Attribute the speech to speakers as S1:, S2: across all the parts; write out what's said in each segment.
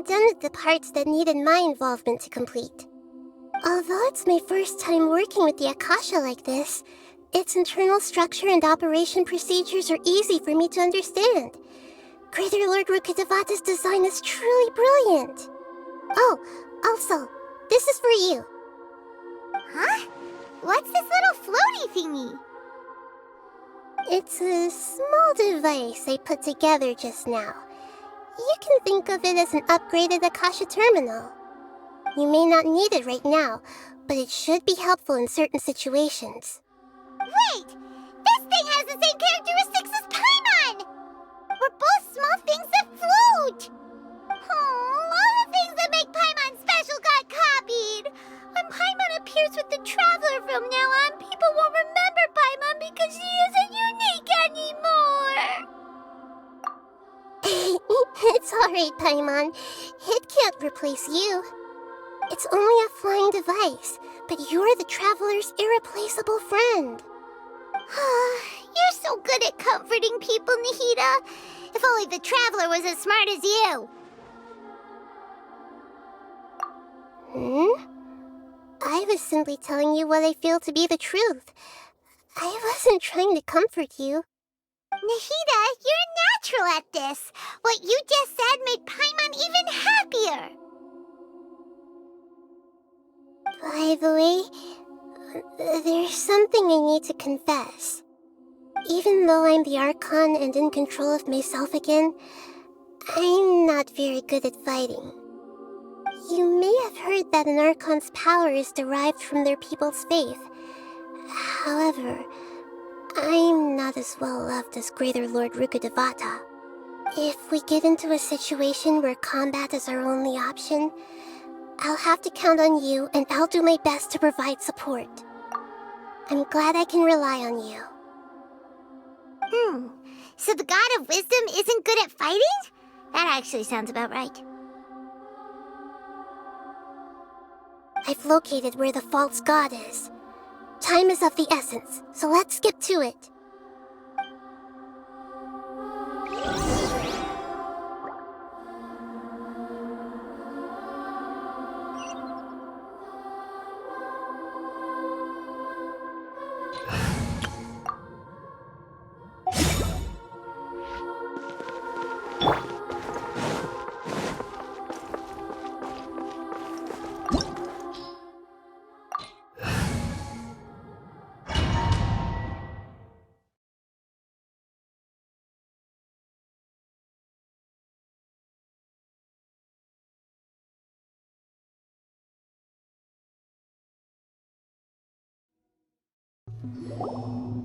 S1: done with the parts that needed my involvement to complete. Although it's my first time working with the Akasha like this, its internal structure and operation procedures are easy for me to understand. Greater Lord Rukkhadevata's design is truly brilliant. Oh, also, this is for you.
S2: Huh? What's this little floaty thingy?
S1: It's a small device I put together just now. You can think of it as an upgraded Akasha terminal. You may not need it right now, but it should be helpful in certain situations.
S2: Wait! This thing has the same characteristics as Paimon! We're both small things that float! Oh, all the things that make Paimon special got copied! When Paimon appears with the Traveler from now on, people won't remember Paimon because she isn't unique anymore!
S1: It's alright, Paimon. It can't replace you. It's only a flying device, but you're the Traveler's irreplaceable friend.
S2: You're so good at comforting people, Nahida. If only the Traveler was as smart as you.
S1: I was simply telling you what I feel to be the truth. I wasn't trying to comfort you.
S2: Nahida, you're natural at this. What you just said made Paimon even happier.
S1: By the way, there's something I need to confess. Even though I'm the Archon and in control of myself again, I'm not very good at fighting. You may have heard that an Archon's power is derived from their people's faith. However, I'm not as well loved as Greater Lord Rukkhadevata. If we get into a situation where combat is our only option, I'll have to count on you, and I'll do my best to provide support. I'm glad I can rely on you.
S2: So the God of Wisdom isn't good at fighting? That actually sounds about right.
S1: I've located where the false god is. Time is of the essence, so let's skip to it.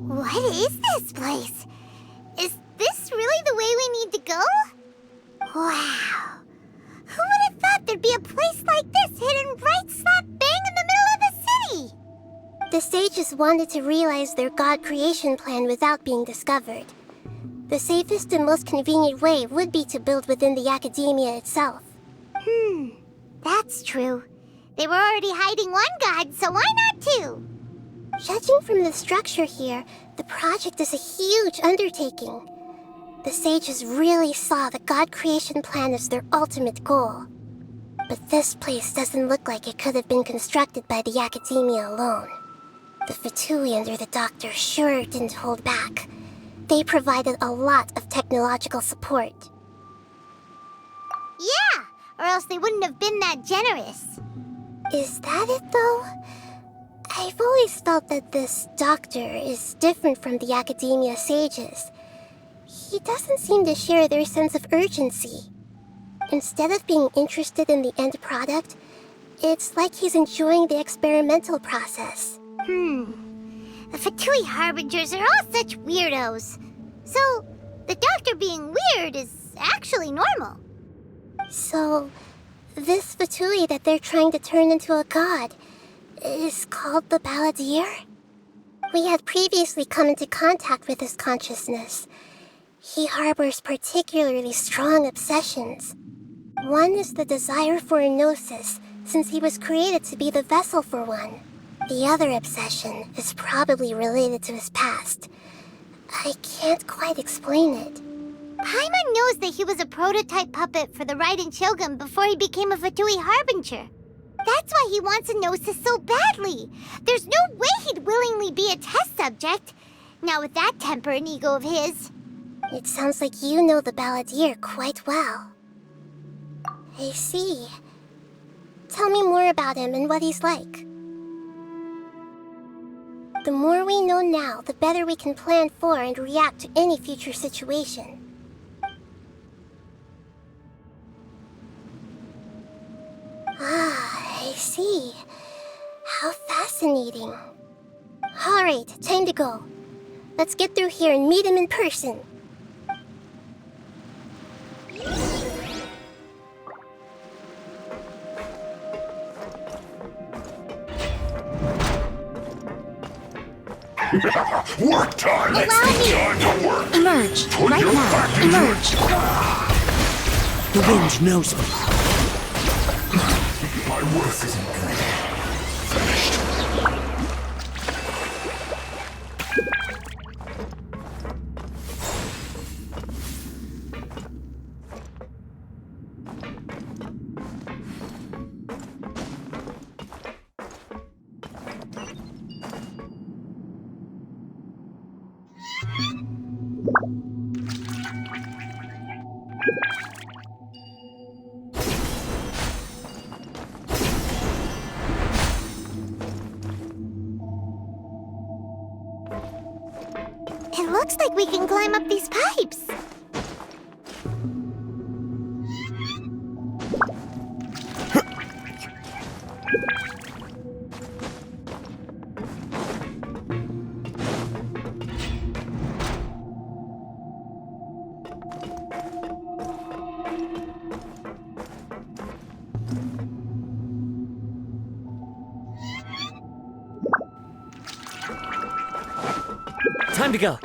S2: What is this place? Is this really the way we need to go? Wow. Who would have thought there'd be a place like this hidden right slap bang in the middle of the city?
S1: The sages wanted to realize their god creation plan without being discovered. The safest and most convenient way would be to build within the academia itself.
S2: That's true. They were already hiding one god, so why not two?
S1: Judging from the structure here, the project is a huge undertaking. The sages really saw the god creation plan as their ultimate goal. But this place doesn't look like it could have been constructed by the academia alone. The Fatui under the Doctor sure didn't hold back. They provided a lot of technological support.
S2: Yeah, or else they wouldn't have been that generous.
S1: Is that it, though? I've always felt that this Doctor is different from the academia sages. He doesn't seem to share their sense of urgency. Instead of being interested in the end product, it's like he's enjoying the experimental process.
S2: The Fatui Harbingers are all such weirdos. So, the Doctor being weird is actually normal.
S1: So, this Fatui that they're trying to turn into a god is called the Balladeer? We had previously come into contact with his consciousness. He harbors particularly strong obsessions. One is the desire for a gnosis, since he was created to be the vessel for one. The other obsession is probably related to his past. I can't quite explain it.
S2: Paimon knows that he was a prototype puppet for the Raiden Shogun before he became a Fatui Harbinger. That's why he wants a Gnosis so badly. There's no way he'd willingly be a test subject. Not with that temper and ego of his.
S1: It sounds like you know the Balladeer quite well. I see. Tell me more about him and what he's like. The more we know now, the better we can plan for and react to any future situation. Ah, I see. How fascinating. Alright, time to go. Let's get through here and meet him in person.
S3: Work time!
S2: Allow me!
S3: Time to work!
S4: Emerge!
S3: Put
S4: Right
S3: your
S4: now!
S3: back into
S4: Emerge! The wind knows me.
S3: My work isn't good. Finished.
S2: It looks like we can climb up these pipes.
S4: Time to go.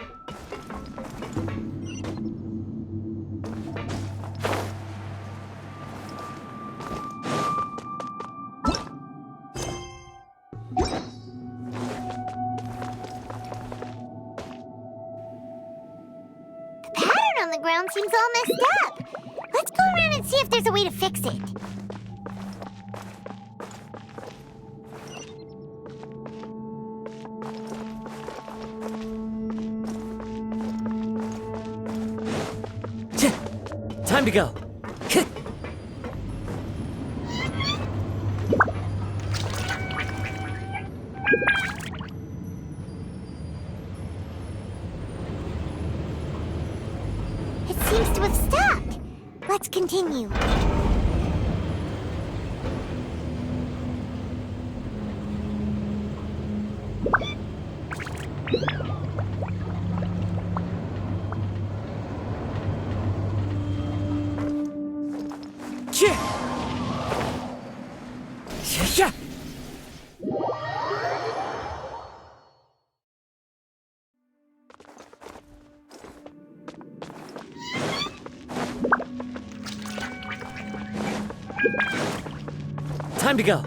S2: The pattern on the ground seems all messed up. Let's go around and see if there's a way to fix it.
S4: Time to go.
S2: It seems to have stopped. Let's continue.
S4: Yeah. Time to go.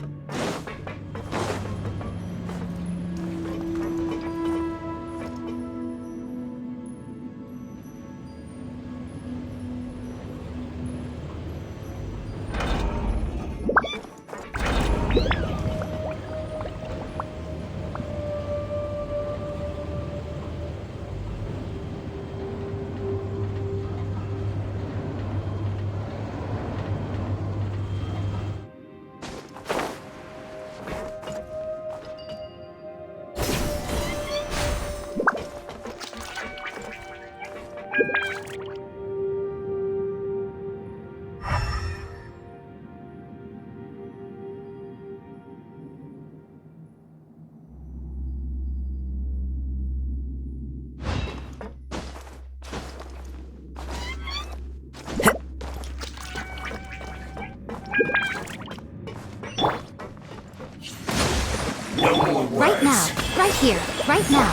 S4: Right now. Right here. Right now.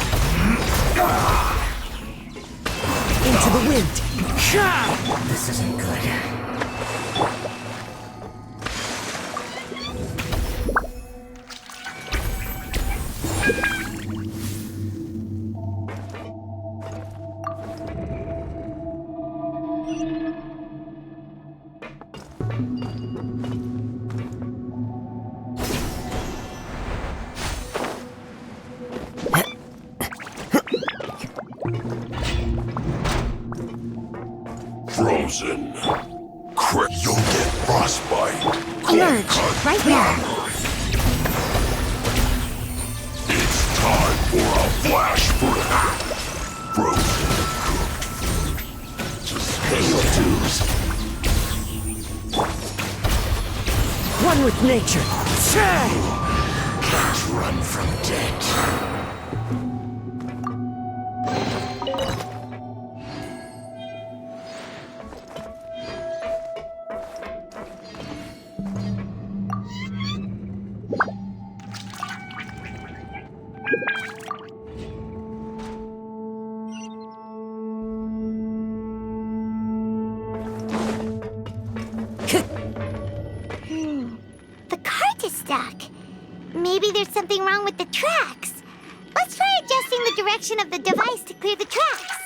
S4: Into the wind. This isn't good.
S3: 1,000. Crit. You'll get frostbite.
S2: Emerge, right now.
S3: It's time for a flash break. Frozen cooked. Just pay your dues.
S4: One with nature.
S3: Can't run from death.
S2: The cart is stuck. Maybe there's something wrong with the tracks. Let's try adjusting the direction of the device to clear the tracks.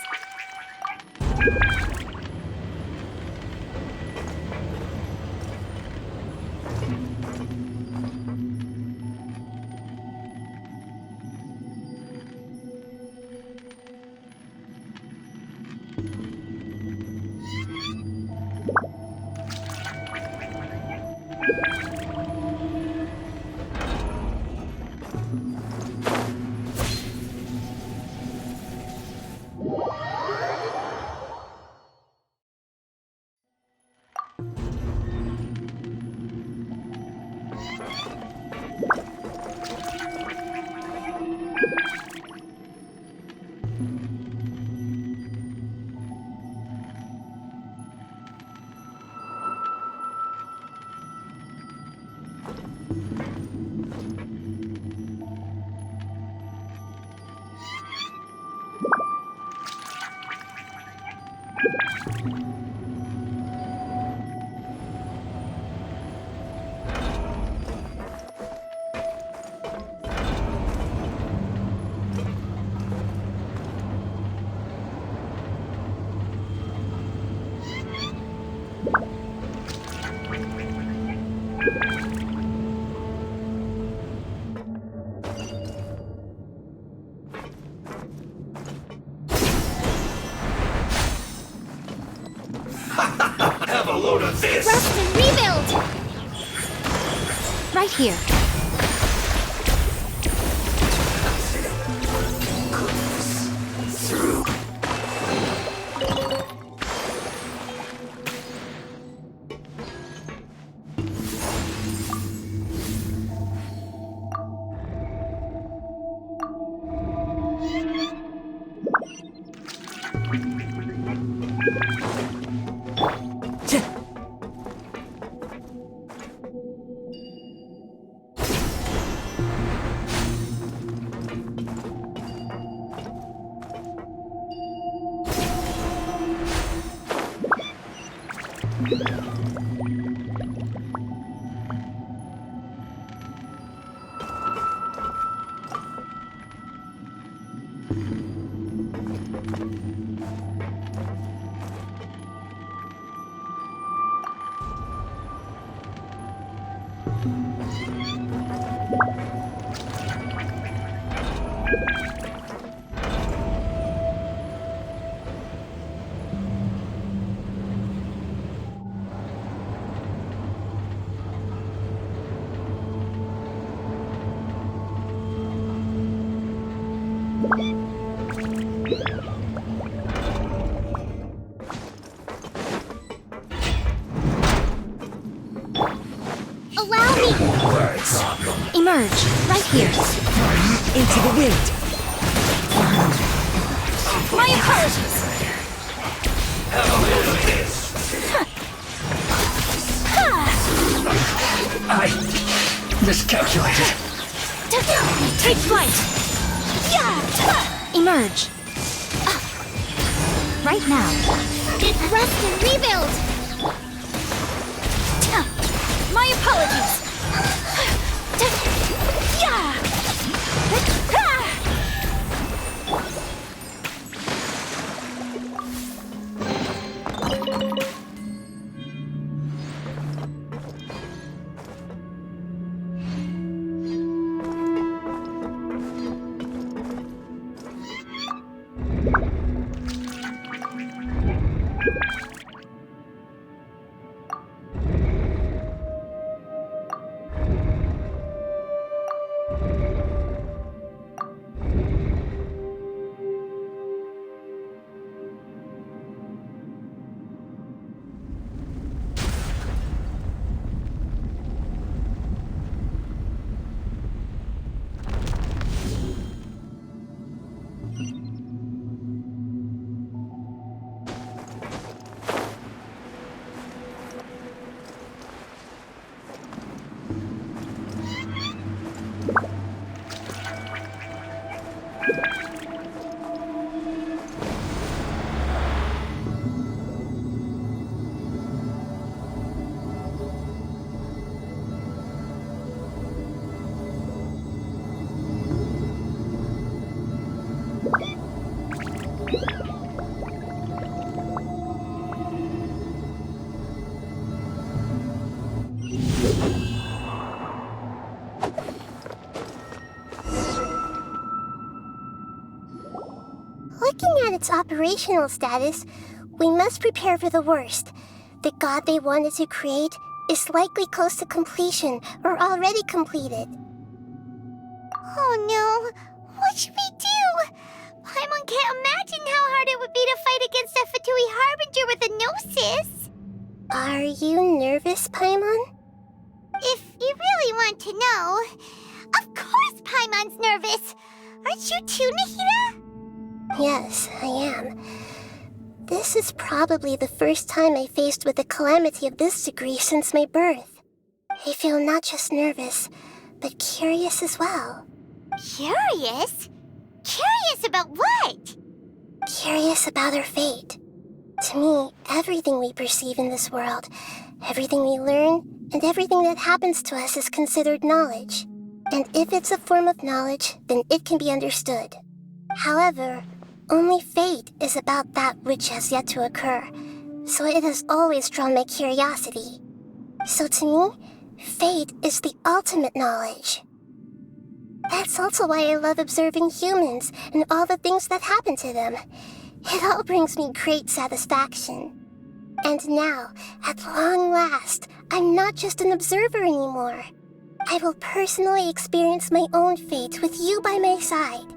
S3: Have a load of this.
S2: Rust and rebuild! Right here.
S3: Through.
S2: Allow me! Emerge, right here.
S4: Into the wind.
S2: My apologies!
S3: I miscalculated.
S2: Take flight! Emerge. Right now. Rest and rebuild! My apologies!
S1: Looking at its operational status, we must prepare for the worst. The god they wanted to create is likely close to completion or already completed.
S2: Oh no, what should we do? Paimon can't imagine how hard it would be to fight against a Fatui Harbinger with a Gnosis.
S1: Are you nervous, Paimon?
S2: If you really want to know, of course Paimon's nervous. Aren't you too, Nahida?
S1: Yes, I am. This is probably the first time I faced with a calamity of this degree since my birth. I feel not just nervous, but curious as well.
S2: Curious? Curious about what?
S1: Curious about our fate. To me, everything we perceive in this world, everything we learn, and everything that happens to us is considered knowledge. And if it's a form of knowledge, then it can be understood. However, only fate is about that which has yet to occur, so it has always drawn my curiosity. So to me, fate is the ultimate knowledge. That's also why I love observing humans and all the things that happen to them. It all brings me great satisfaction. And now, at long last, I'm not just an observer anymore. I will personally experience my own fate with you by my side.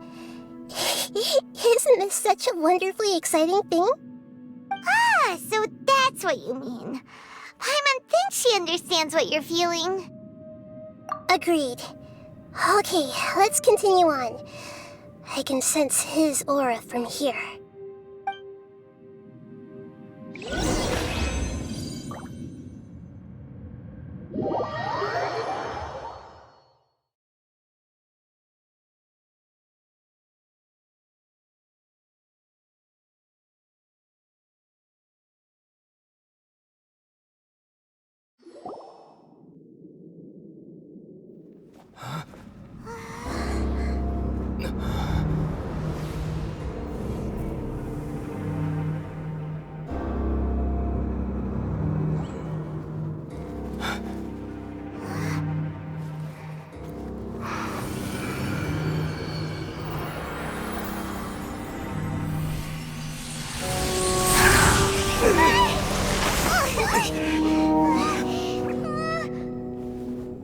S1: Isn't this such a wonderfully exciting thing?
S2: Ah, so that's what you mean. Paimon thinks she understands what you're feeling.
S1: Agreed. Okay, let's continue on. I can sense his aura from here.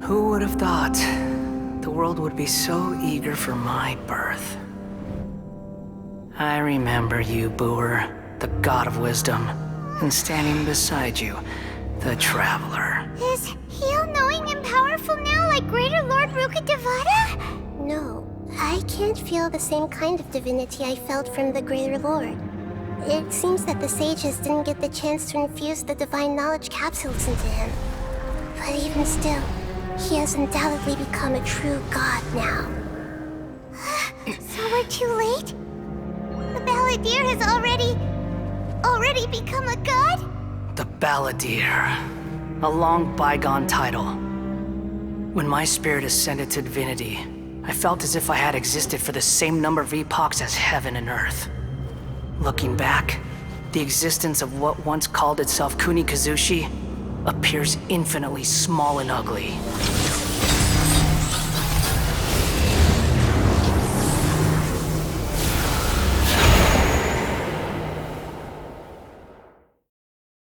S4: Who would have thought the world would be so eager for my birth? I remember you, Booer, the god of wisdom, and standing beside you, the traveler.
S2: Is he all-knowing and powerful now like Greater Lord Rukkhadevata?
S1: No, I can't feel the same kind of divinity I felt from the Greater Lord. It seems that the sages didn't get the chance to infuse the divine knowledge capsules into him. But even still, he has undoubtedly become a true god now.
S2: So we're too late? The Balladeer has already become a god?
S4: The Balladeer. A long bygone title. When my spirit ascended to divinity, I felt as if I had existed for the same number of epochs as heaven and earth. Looking back, the existence of what once called itself Kunikazushi appears infinitely small and ugly.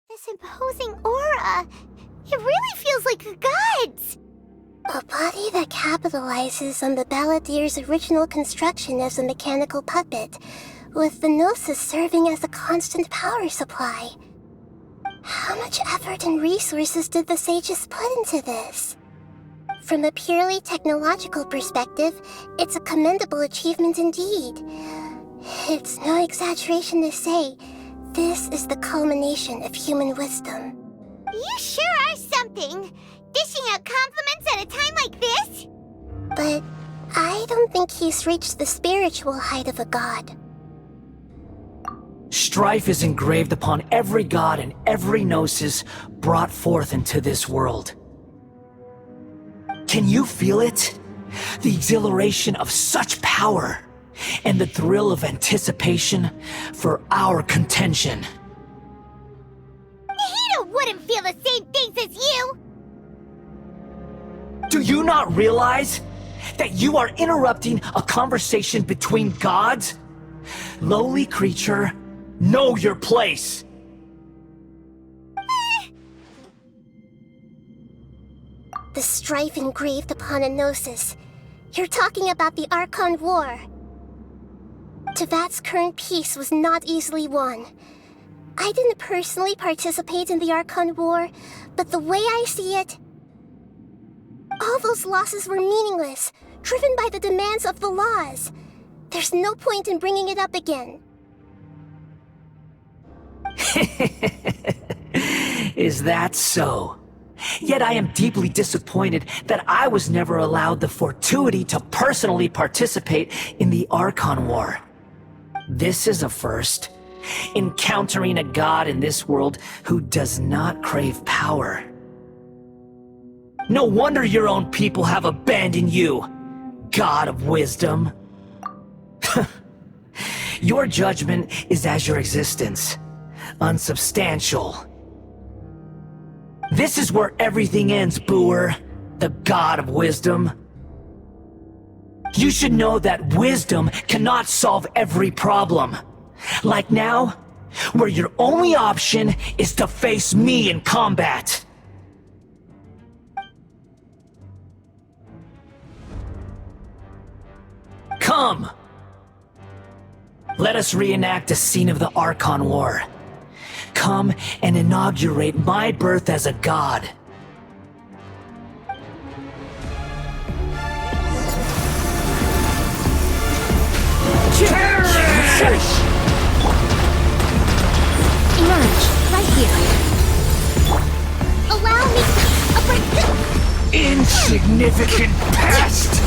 S2: This imposing aura, it really feels like the gods!
S1: A body that capitalizes on the Balladeer's original construction as a mechanical puppet, with the Gnosis serving as a constant power supply. How much effort and resources did the sages put into this? From a purely technological perspective, it's a commendable achievement indeed. It's no exaggeration to say, this is the culmination of human wisdom.
S2: You sure are something! Dishing out compliments at a time like this?
S1: But I don't think he's reached the spiritual height of a god.
S4: Strife is engraved upon every god and every gnosis brought forth into this world. Can you feel it? The exhilaration of such power, and the thrill of anticipation for our contention.
S2: Nahida wouldn't feel the same things as you!
S4: Do you not realize that you are interrupting a conversation between gods?
S5: Lowly creature, know your place!
S1: The strife engraved upon a gnosis. You're talking about the Archon War. Tevat's current peace was not easily won. I didn't personally participate in the Archon War, but the way I see it, all those losses were meaningless, driven by the demands of the laws. There's no point in bringing it up again.
S5: Is that so? Yet I am deeply disappointed that I was never allowed the fortuity to personally participate in the Archon War. This is a first. Encountering a god in this world who does not crave power. No wonder your own people have abandoned you, God of Wisdom. Your judgment is as your existence, unsubstantial. This is where everything ends, Booer, the God of Wisdom. You should know that wisdom cannot solve every problem. Like now, where your only option is to face me in combat. Come! Let us reenact a scene of the Archon War. Come and inaugurate my birth as a god.
S2: Emerge, right here. Allow me
S5: Insignificant pest!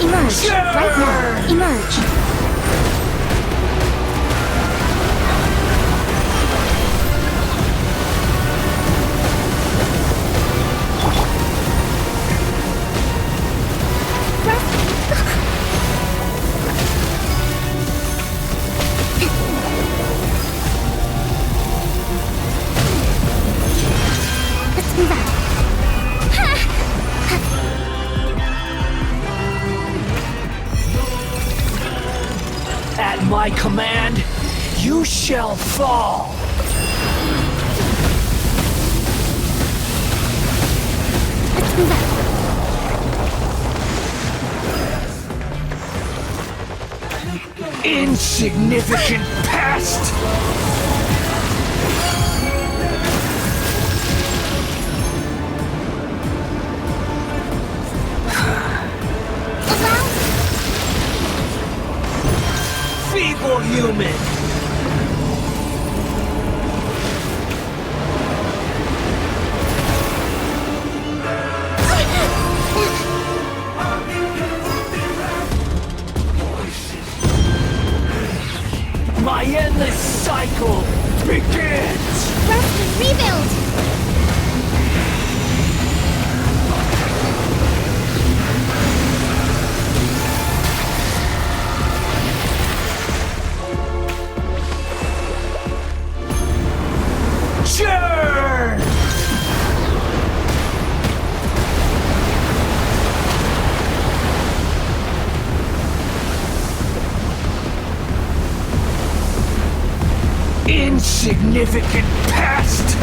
S2: Emerge, right now. Emerge. Let's move out.
S5: At my command, you shall fall!
S2: Let's move out.
S5: Insignificant pest! Feeble human! My endless cycle begins!
S2: Rest and rebuild.
S5: Churn! Insignificant pest!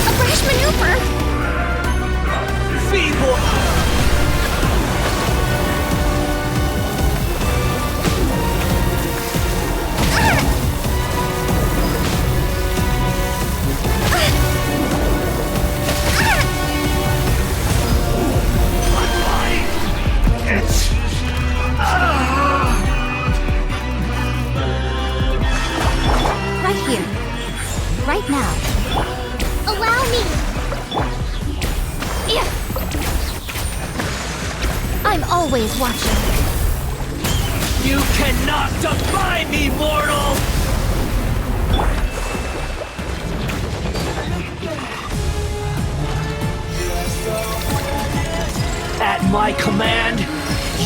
S2: A brash maneuver.
S5: Feeble! It's...
S2: Right here. Right now. Allow me. Yeah. I'm always watching.
S5: You cannot defy me, mortal! my command,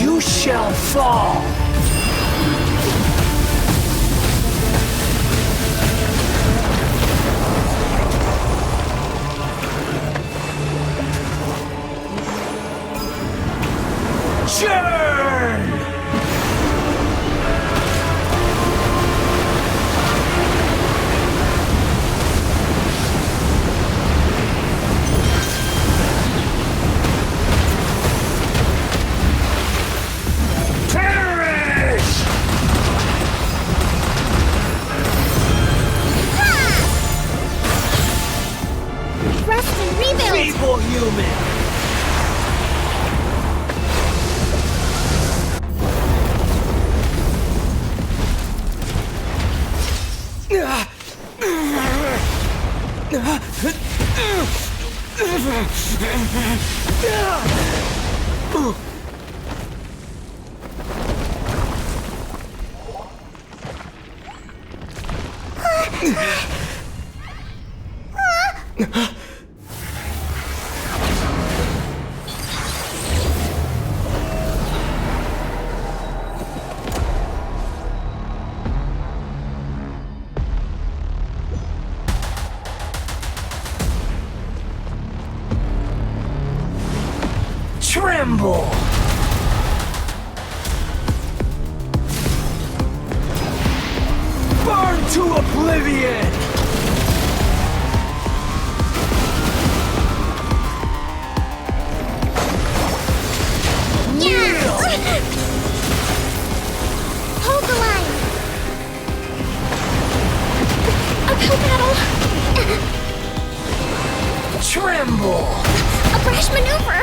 S5: you shall fall. Churn!
S2: Rest and rebuild!
S5: Feeble human! Tremble! Burn to oblivion!
S2: Hold the line! Uphill battle!
S5: Tremble!
S2: A brash maneuver!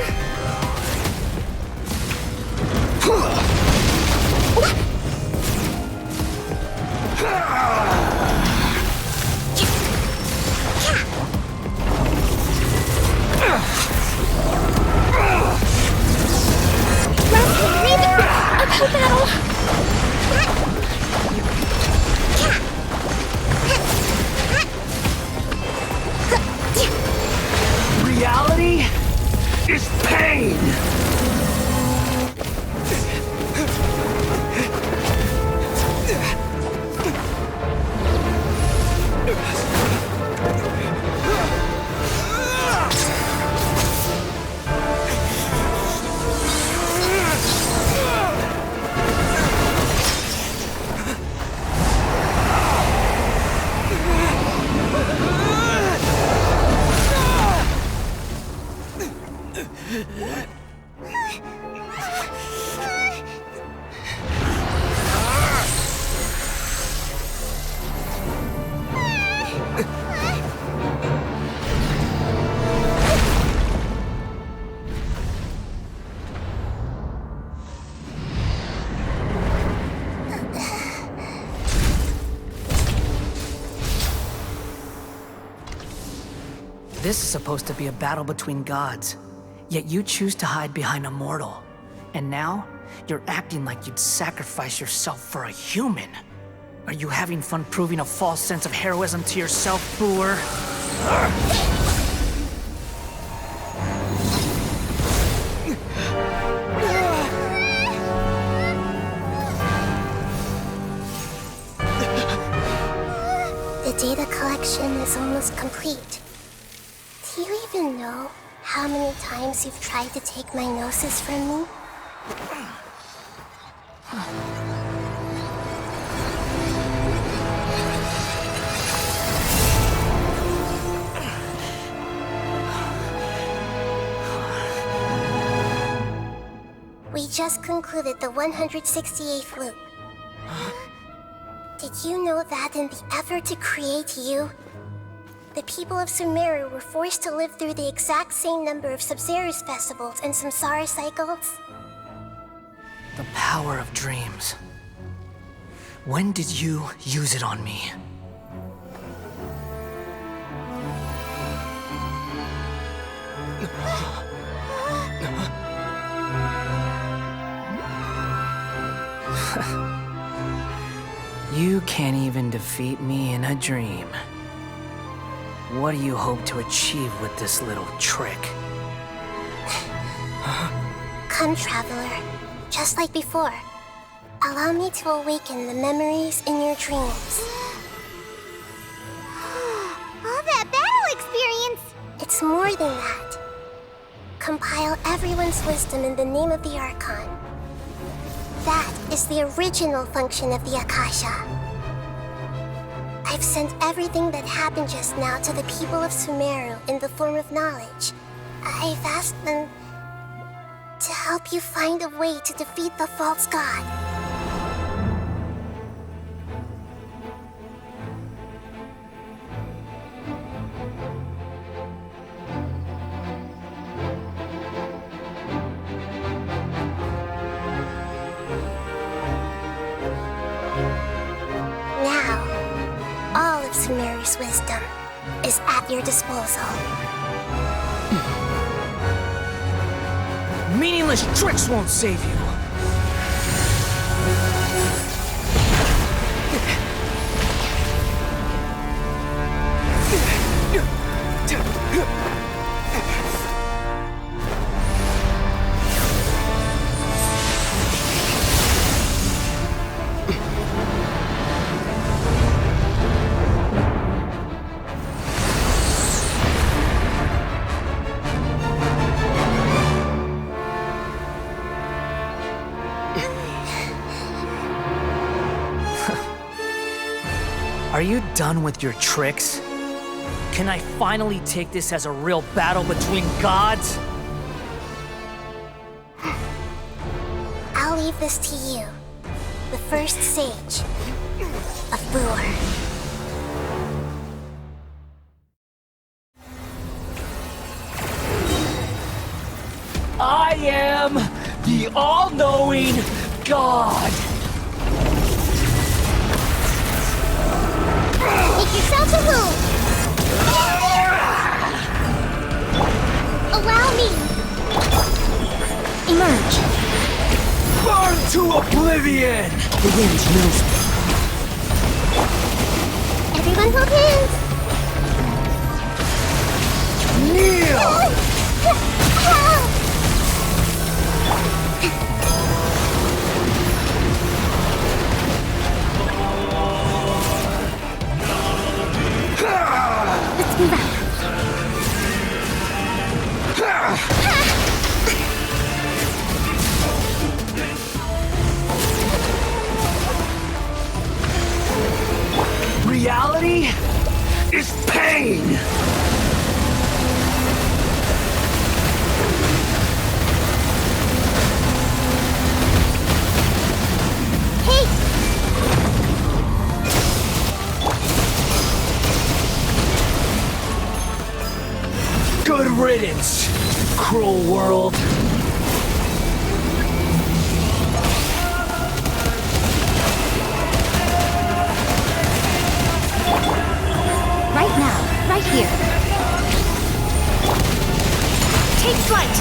S2: Uphill battle!
S5: Reality is pain!
S4: This is supposed to be a battle between gods, yet you choose to hide behind a mortal. And now, you're acting like you'd sacrifice yourself for a human. Are you having fun proving a false sense of heroism to yourself, Boor?
S1: The data collection is almost complete. Do you even know how many times you've tried to take my gnosis from me? We just concluded the 168th loop. Did you know that in the effort to create you, the people of Sumeru were forced to live through the exact same number of Sub-Zerus festivals and Samsara cycles?
S4: The power of dreams. When did you use it on me? You can't even defeat me in a dream. What do you hope to achieve with this little trick?
S1: Come, traveler. Just like before. Allow me to awaken the memories in your dreams.
S2: All that battle experience!
S1: It's more than that. Compile everyone's wisdom in the name of the Archon. That is the original function of the Akasha. I've sent everything that happened just now to the people of Sumeru in the form of knowledge. I've asked them to help you find a way to defeat the false god. Now, all of Sumeru's wisdom is at your disposal.
S4: Meaningless tricks won't save you. Are you done with your tricks? Can I finally take this as a real battle between gods?
S1: I'll leave this to you, the first sage of Booer.
S5: I am the all-knowing God.
S2: Make yourself a room! Allow me! Emerge!
S5: Burn to oblivion!
S4: The wind knows me.
S2: Everyone hold hands!
S5: Kneel!
S2: Let's move out.
S5: Reality is pain!
S2: Hey!
S5: Good riddance, cruel world.
S2: Right now, right here. Take flight!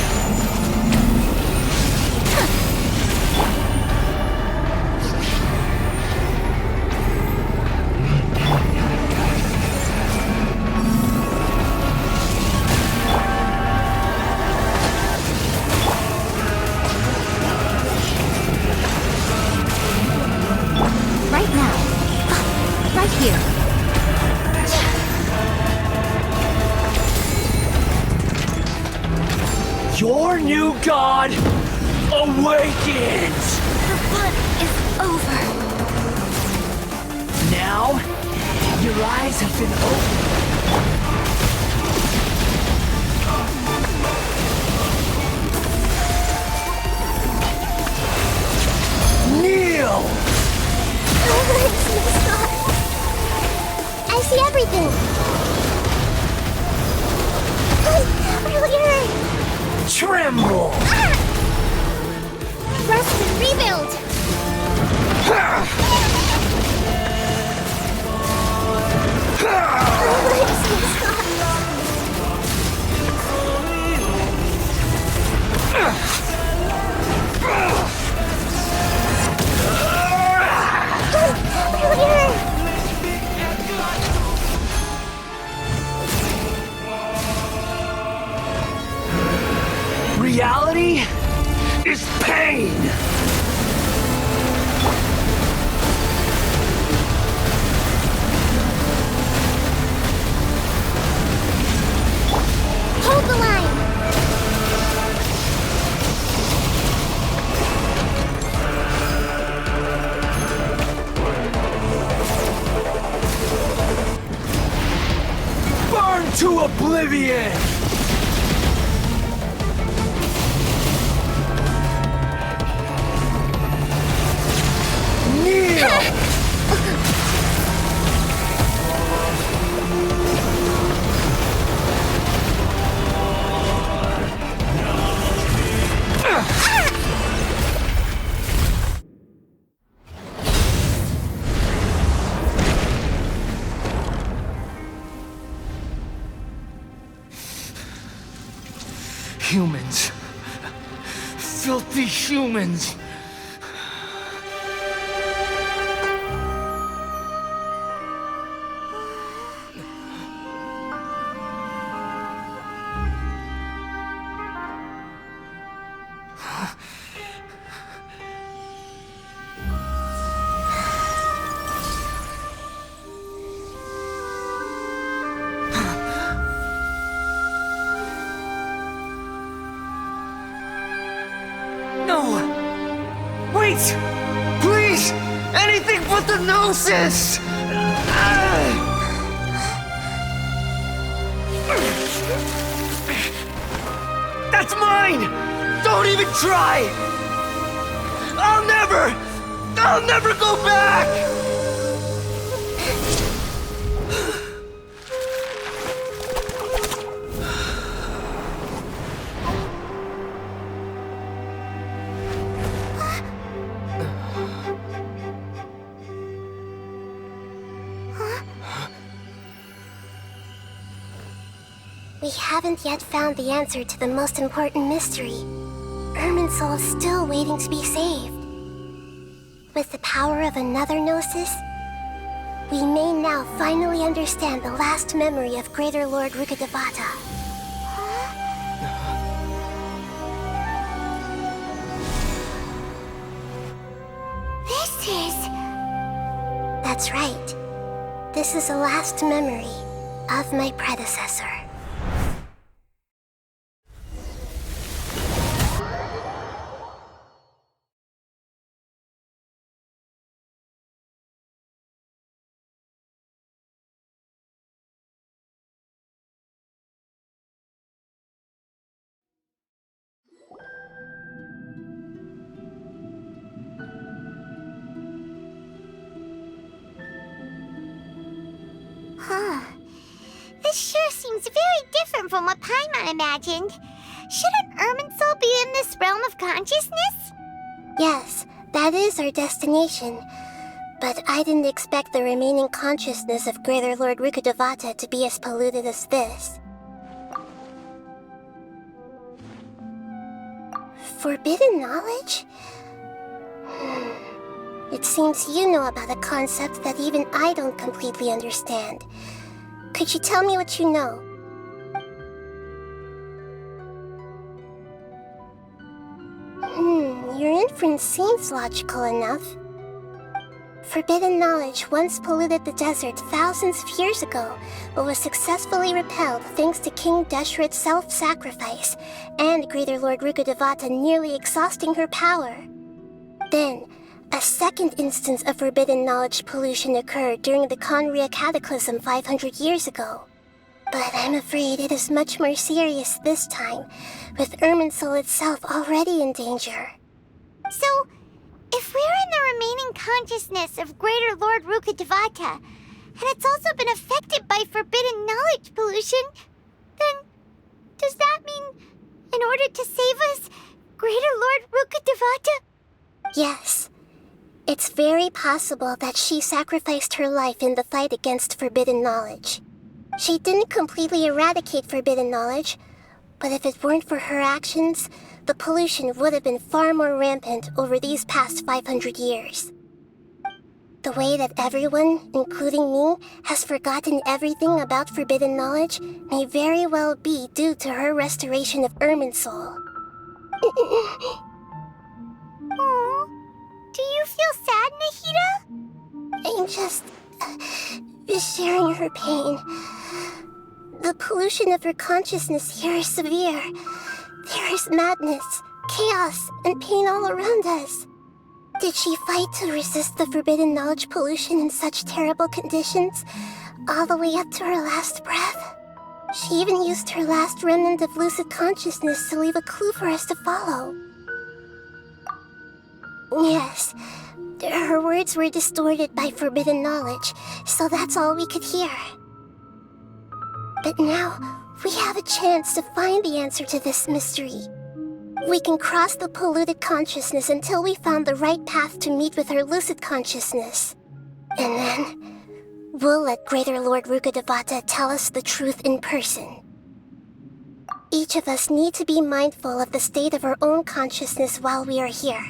S2: Right now. Right here.
S5: Your new god awakens!
S2: The fun is over.
S5: Now, your eyes have been opened. Kneel!
S1: I see everything. Really hurt.
S5: Tremble!
S2: Rest and rebuild.
S1: Really hurt.
S5: Reality is pain!
S2: Hold the line!
S5: Burn to oblivion! Kneel! Humans. Filthy humans. No! Wait! Please! Anything but the Gnosis! That's mine! Don't even try! I'll never go back!
S1: We haven't yet found the answer to the most important mystery. Irminsul is still waiting to be saved. With the power of another Gnosis, we may now finally understand the last memory of Greater Lord Rukkhadevata.
S2: This is...
S1: That's right. This is the last memory of my predecessor.
S2: Huh. This sure seems very different from what Paimon imagined. Shouldn't Irminsul be in this realm of consciousness?
S1: Yes, that is our destination. But I didn't expect the remaining consciousness of Greater Lord Rukkhadevata to be as polluted as this. Forbidden knowledge? It seems you know about a concept that even I don't completely understand. Could you tell me what you know? Your inference seems logical enough. Forbidden knowledge once polluted the desert thousands of years ago, but was successfully repelled thanks to King Deshret's self-sacrifice, and Greater Lord Rukkhadevata nearly exhausting her power. Then, a second instance of forbidden knowledge pollution occurred during the Conria Cataclysm 500 years ago. But I'm afraid it is much more serious this time, with Irminsul itself already in danger.
S2: So, if we're in the remaining consciousness of Greater Lord Rukkhadevata, and it's also been affected by forbidden knowledge pollution, then does that mean, in order to save us, Greater Lord Rukkhadevata?
S1: Yes. It's very possible that she sacrificed her life in the fight against forbidden knowledge. She didn't completely eradicate forbidden knowledge, but if it weren't for her actions, the pollution would have been far more rampant over these past 500 years. The way that everyone, including me, has forgotten everything about forbidden knowledge may very well be due to her restoration of Irminsul.
S2: Oh, do you feel sad, Nahida?
S1: I'm just sharing her pain. The pollution of her consciousness here is severe. There is madness, chaos, and pain all around us. Did she fight to resist the forbidden knowledge pollution in such terrible conditions, all the way up to her last breath? She even used her last remnant of lucid consciousness to leave a clue for us to follow. Yes, her words were distorted by forbidden knowledge, so that's all we could hear. But now, we have a chance to find the answer to this mystery. We can cross the polluted consciousness until we found the right path to meet with our lucid consciousness. And then, we'll let Greater Lord Rukkhadevata tell us the truth in person. Each of us need to be mindful of the state of our own consciousness while we are here.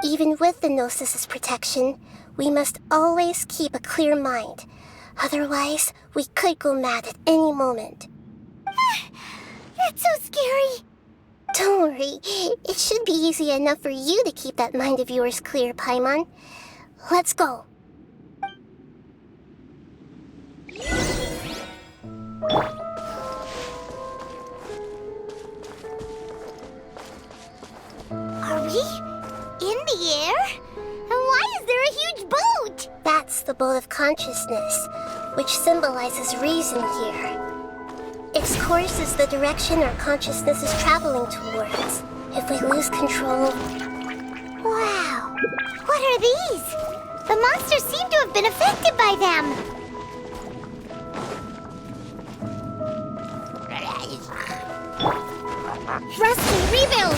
S1: Even with the Gnosis' protection, we must always keep a clear mind. Otherwise, we could go mad at any moment.
S2: That's so scary.
S1: Don't worry, it should be easy enough for you to keep that mind of yours clear, Paimon. Let's go.
S2: Are we in the air? And why is there a huge boat?
S1: That's the boat of consciousness, which symbolizes reason here. Its course is the direction our consciousness is traveling towards. If we lose control...
S2: Wow. What are these? The monsters seem to have been affected by them. Thrust and rebuild.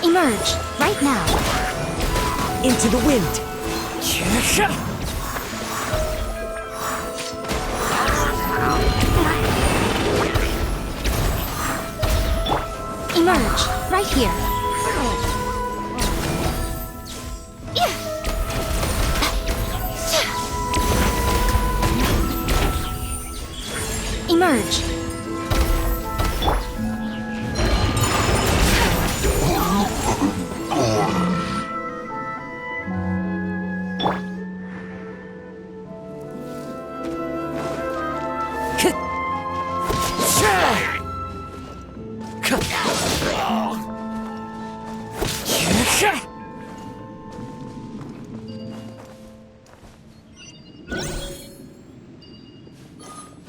S6: Emerge, right now.
S5: Into the wind.
S6: Emerge, right here. Emerge.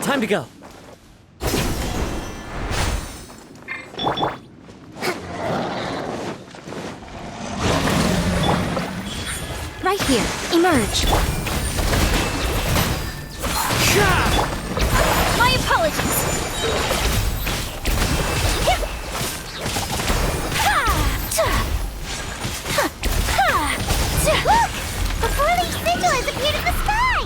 S5: Time to go.
S6: Right here. Emerge.
S2: My apologies. Look! A four-leaf sigil has appeared in the sky!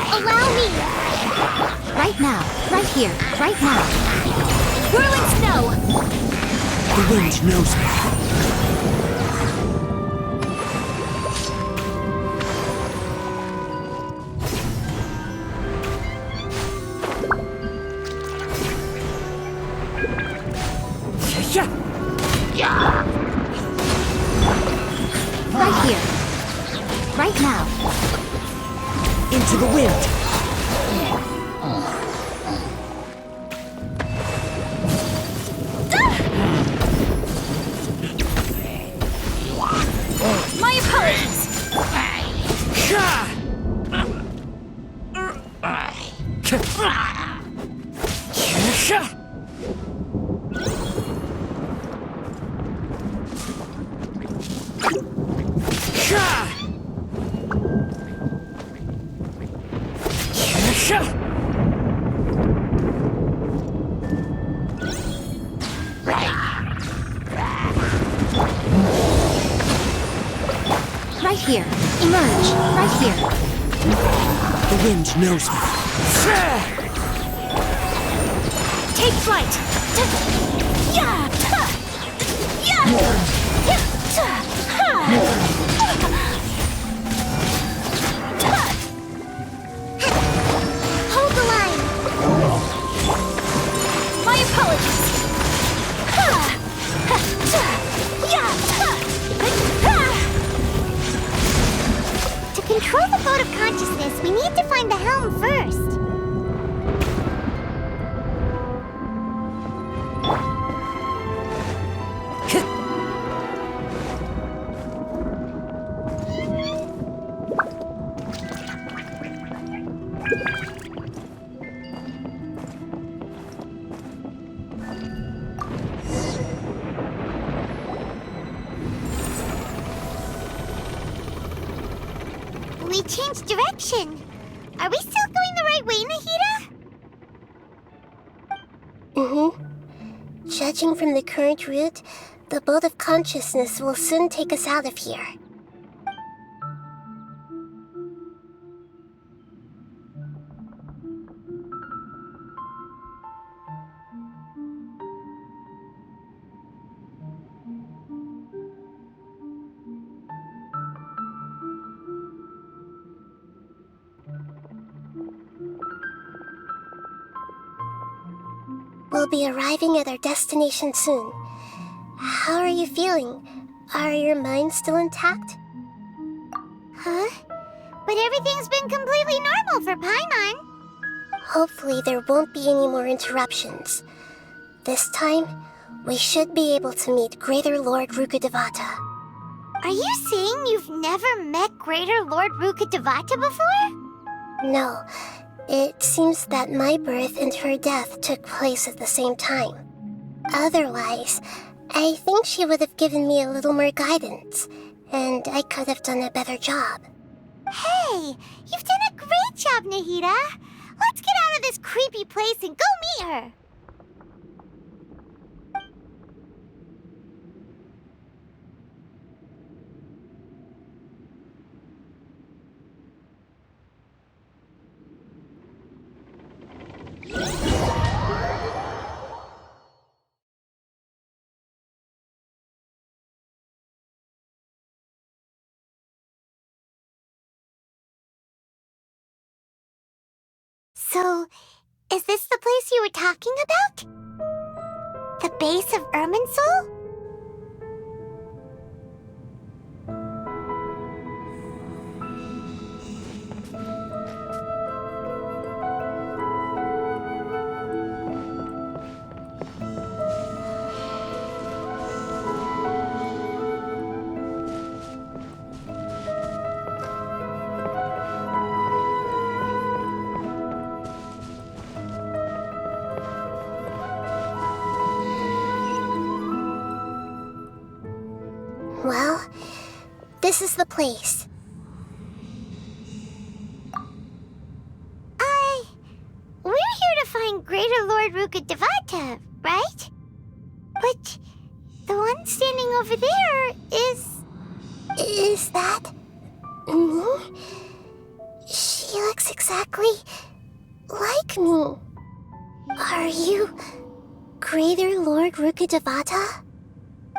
S2: Allow me!
S6: Right now. Right here. Right now.
S2: Whirling snow!
S5: The wind knows me.
S6: Right here. Right now.
S5: Into the wind.
S2: My apologies!
S6: Right here. Emerge. Right here.
S7: The wind knows me.
S2: Take flight! Yeah! Yeah! Hold the line! My apologies! To control the boat of consciousness, we need to find the helm first. We changed direction. Are we still going the right way, Nahida?
S1: Judging from the current route, the boat of consciousness will soon take us out of here. We'll be arriving at our destination soon. How are you feeling? Are your minds still intact?
S2: Huh? But everything's been completely normal for Paimon.
S1: Hopefully there won't be any more interruptions. This time, we should be able to meet Greater Lord Rukkhadevata.
S2: Are you saying you've never met Greater Lord Rukkhadevata before?
S1: No, it seems that my birth and her death took place at the same time. Otherwise, I think she would have given me a little more guidance, and I could have done a better job.
S2: Hey, you've done a great job, Nahida. Let's get out of this creepy place and go meet her. So, is this the place you were talking about? The base of Irminsul?
S1: Well, this is the place.
S2: We're here to find Greater Lord Rukkhadevata, right? But the one standing over there is...
S1: Is that me? She looks exactly like me. Are you Greater Lord Rukkhadevata?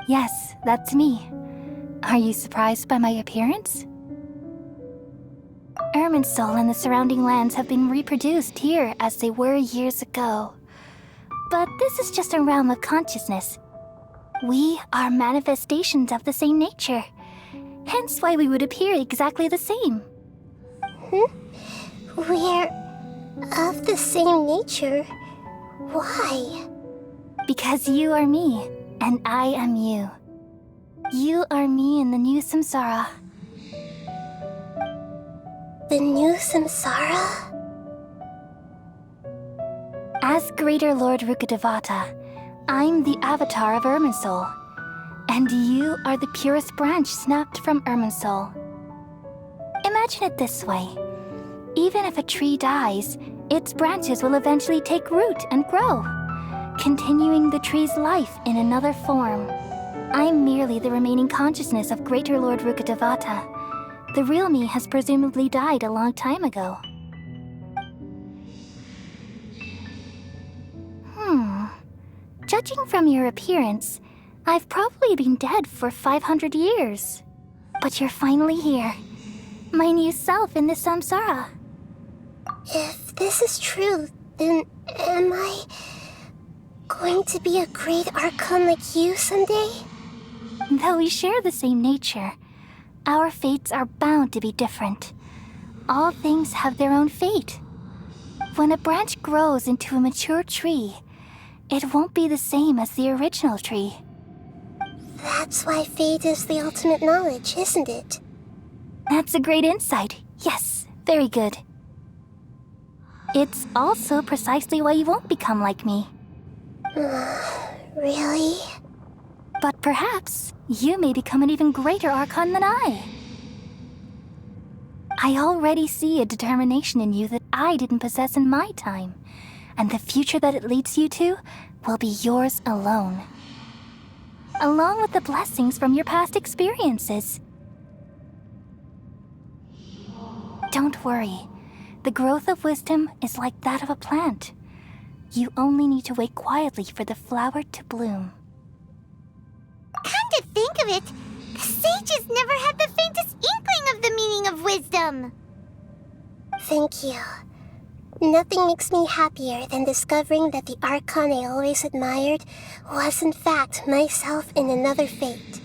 S6: Yes, that's me. Are you surprised by my appearance? Irminsul and the surrounding lands have been reproduced here as they were years ago. But this is just a realm of consciousness. We are manifestations of the same nature. Hence why we would appear exactly the same.
S1: We're of the same nature. Why?
S6: Because you are me, and I am you. You are me in the new samsara.
S1: The new samsara?
S6: As Greater Lord Rukkhadevata, I'm the avatar of Irminsul, and you are the purest branch snapped from Irminsul. Imagine it this way. Even if a tree dies, its branches will eventually take root and grow, continuing the tree's life in another form. I'm merely the remaining consciousness of Greater Lord Rukkhadevata, The real me has presumably died a long time ago. Judging from your appearance, I've probably been dead for 500 years. But you're finally here. My new self in the samsara.
S1: If this is true, then am I going to be a great Archon like you someday?
S6: Though we share the same nature, our fates are bound to be different. All things have their own fate. When a branch grows into a mature tree, it won't be the same as the original tree.
S1: That's why fate is the ultimate knowledge, isn't it?
S6: That's a great insight. Yes, very good. It's also precisely why you won't become like me.
S1: Really?
S6: But perhaps you may become an even greater Archon than I. I already see a determination in you that I didn't possess in my time, and the future that it leads you to will be yours alone. Along with the blessings from your past experiences. Don't worry. The growth of wisdom is like that of a plant. You only need to wait quietly for the flower to bloom.
S2: Come to think of it, the sages never had the faintest inkling of the meaning of wisdom.
S1: Thank you. Nothing makes me happier than discovering that the Archon I always admired was in fact myself in another fate.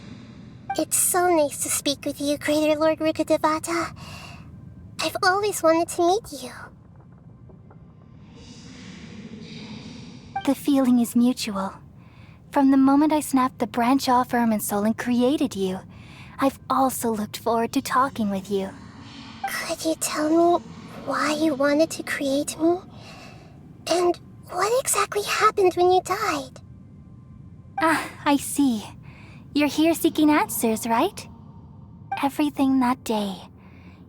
S1: It's so nice to speak with you, Greater Lord Rukkhadevata. I've always wanted to meet you.
S6: The feeling is mutual. From the moment I snapped the branch off Irminsul and created you, I've also looked forward to talking with you.
S1: Could you tell me why you wanted to create me? And what exactly happened when you died?
S6: Ah, I see. You're here seeking answers, right? Everything that day,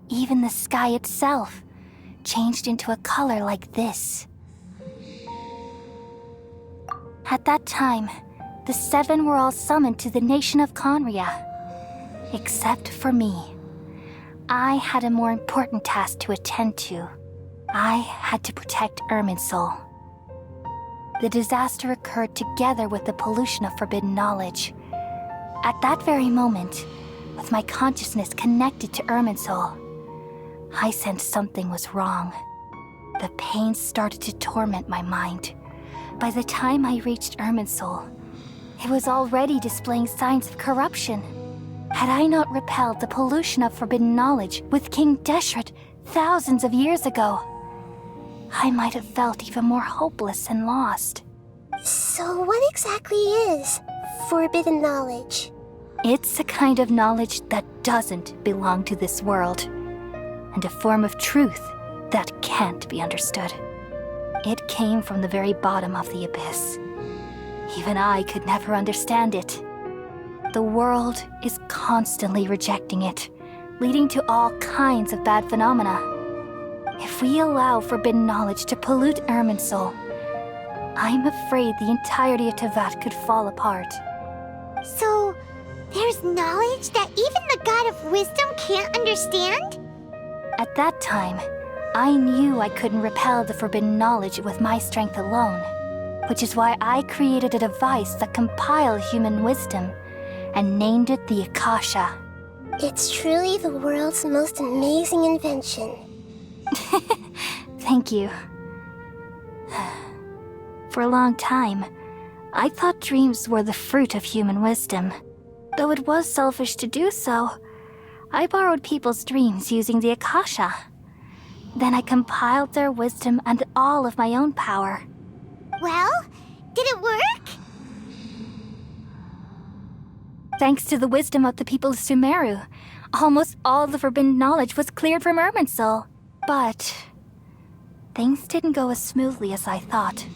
S6: even the sky itself, changed into a color like this. At that time, the seven were all summoned to the nation of Conria. Except for me. I had a more important task to attend to. I had to protect Irminsul. The disaster occurred together with the pollution of forbidden knowledge. At that very moment, with my consciousness connected to Irminsul, I sensed something was wrong. The pain started to torment my mind. By the time I reached Irminsul, it was already displaying signs of corruption. Had I not repelled the pollution of forbidden knowledge with King Deshret thousands of years ago, I might have felt even more hopeless and lost.
S1: So what exactly is forbidden knowledge?
S6: It's a kind of knowledge that doesn't belong to this world, and a form of truth that can't be understood. It came from the very bottom of the abyss. Even I could never understand it. The world is constantly rejecting it, leading to all kinds of bad phenomena. If we allow forbidden knowledge to pollute Irminsul, I'm afraid the entirety of Tevat could fall apart.
S2: So, there's knowledge that even the God of wisdom can't understand?
S6: At that time, I knew I couldn't repel the forbidden knowledge with my strength alone, which is why I created a device that compiled human wisdom and named it the Akasha.
S1: It's truly the world's most amazing invention.
S6: Thank you. For a long time, I thought dreams were the fruit of human wisdom. Though it was selfish to do so, I borrowed people's dreams using the Akasha. Then I compiled their wisdom and all of my own power.
S2: Well, did it work?
S6: Thanks to the wisdom of the people of Sumeru, almost all the forbidden knowledge was cleared from Irminsul. But things didn't go as smoothly as I thought.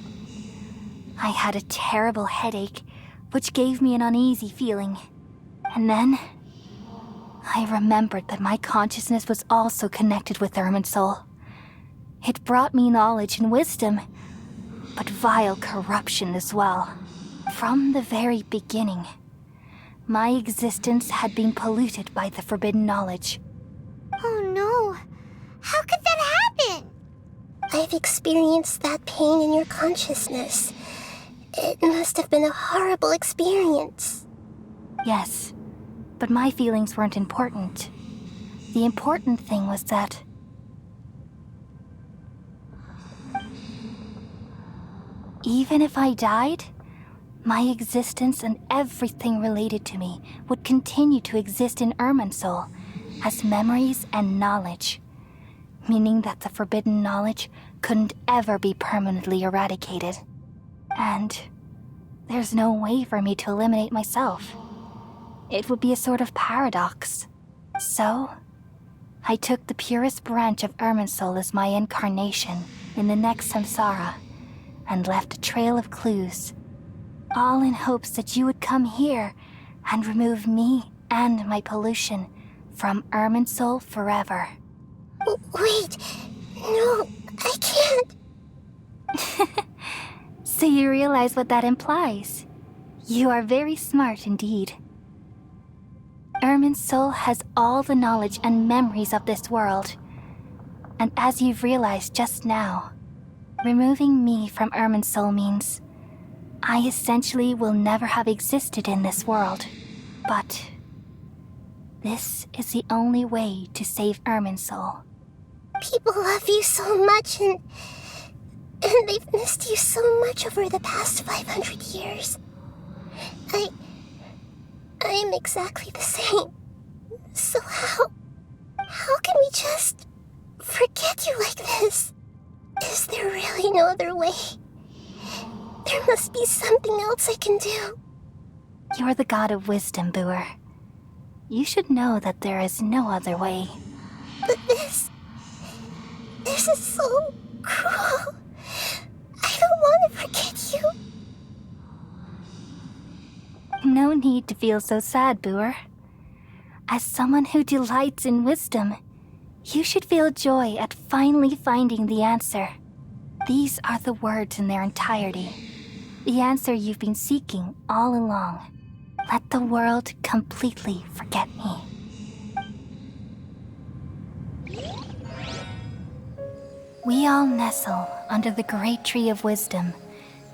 S6: I had a terrible headache, which gave me an uneasy feeling. And then I remembered that my consciousness was also connected with Irminsul. It brought me knowledge and wisdom, but vile corruption as well. From the very beginning, my existence had been polluted by the forbidden knowledge.
S1: I've experienced that pain in your consciousness. It must have been a horrible experience.
S6: Yes, but my feelings weren't important. The important thing was that even if I died, my existence and everything related to me would continue to exist in Irminsul as memories and knowledge, meaning that the forbidden knowledge couldn't ever be permanently eradicated. And there's no way for me to eliminate myself. It would be a sort of paradox. So, I took the purest branch of Irminsul as my incarnation in the next samsara, and left a trail of clues, all in hopes that you would come here and remove me and my pollution from Irminsul forever.
S1: Wait, no, I can't.
S6: So you realize what that implies. You are very smart indeed. Irminsul has all the knowledge and memories of this world. And as you've realized just now, removing me from Irminsul means I essentially will never have existed in this world. But this is the only way to save Irminsul.
S1: People love you so much, and they've missed you so much over the past 500 years. I'm exactly the same. So how can we just forget you like this? Is there really no other way? There must be something else I can do.
S6: You're the god of wisdom, Boer. You should know that there is no other way.
S1: But this is so cruel. I don't want to forget you.
S6: No need to feel so sad, Boer. As someone who delights in wisdom, you should feel joy at finally finding the answer. These are the words in their entirety. The answer you've been seeking all along. Let the world completely forget me. We all nestle under the great tree of wisdom,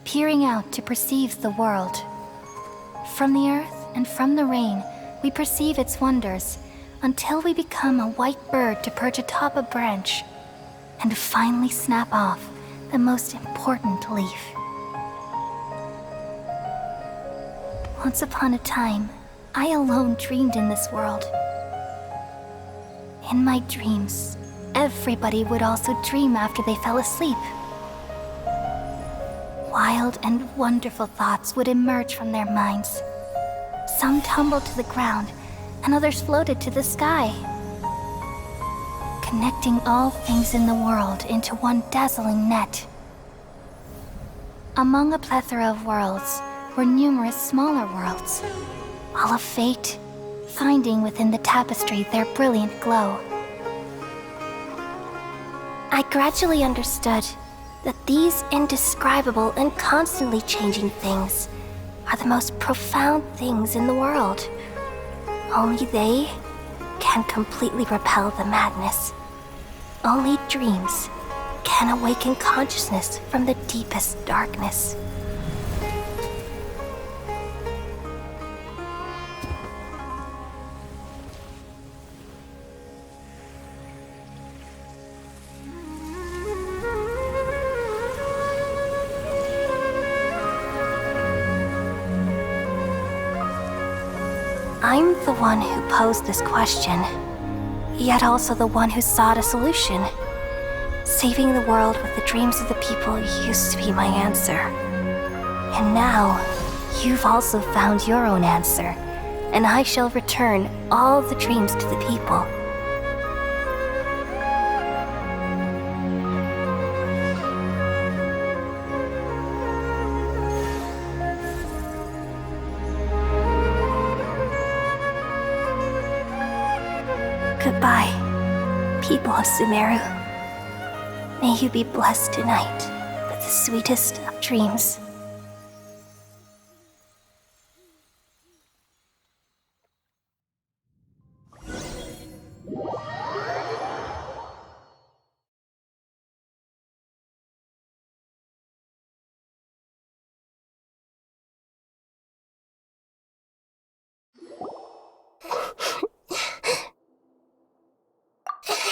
S6: peering out to perceive the world. From the earth and from the rain, we perceive its wonders, until we become a white bird to perch atop a branch, and finally snap off the most important leaf. Once upon a time, I alone dreamed in this world. In my dreams, everybody would also dream after they fell asleep. Wild and wonderful thoughts would emerge from their minds. Some tumbled to the ground, and others floated to the sky, connecting all things in the world into one dazzling net. Among a plethora of worlds were numerous smaller worlds, all of fate, finding within the tapestry their brilliant glow. I gradually understood that these indescribable and constantly changing things are the most profound things in the world. Only they can completely repel the madness. Only dreams can awaken consciousness from the deepest darkness. I'm the one who posed this question, yet also the one who sought a solution. Saving the world with the dreams of the people used to be my answer. And now, you've also found your own answer, and I shall return all the dreams to the people. Goodbye, people of Sumeru. May you be blessed tonight with the sweetest of dreams.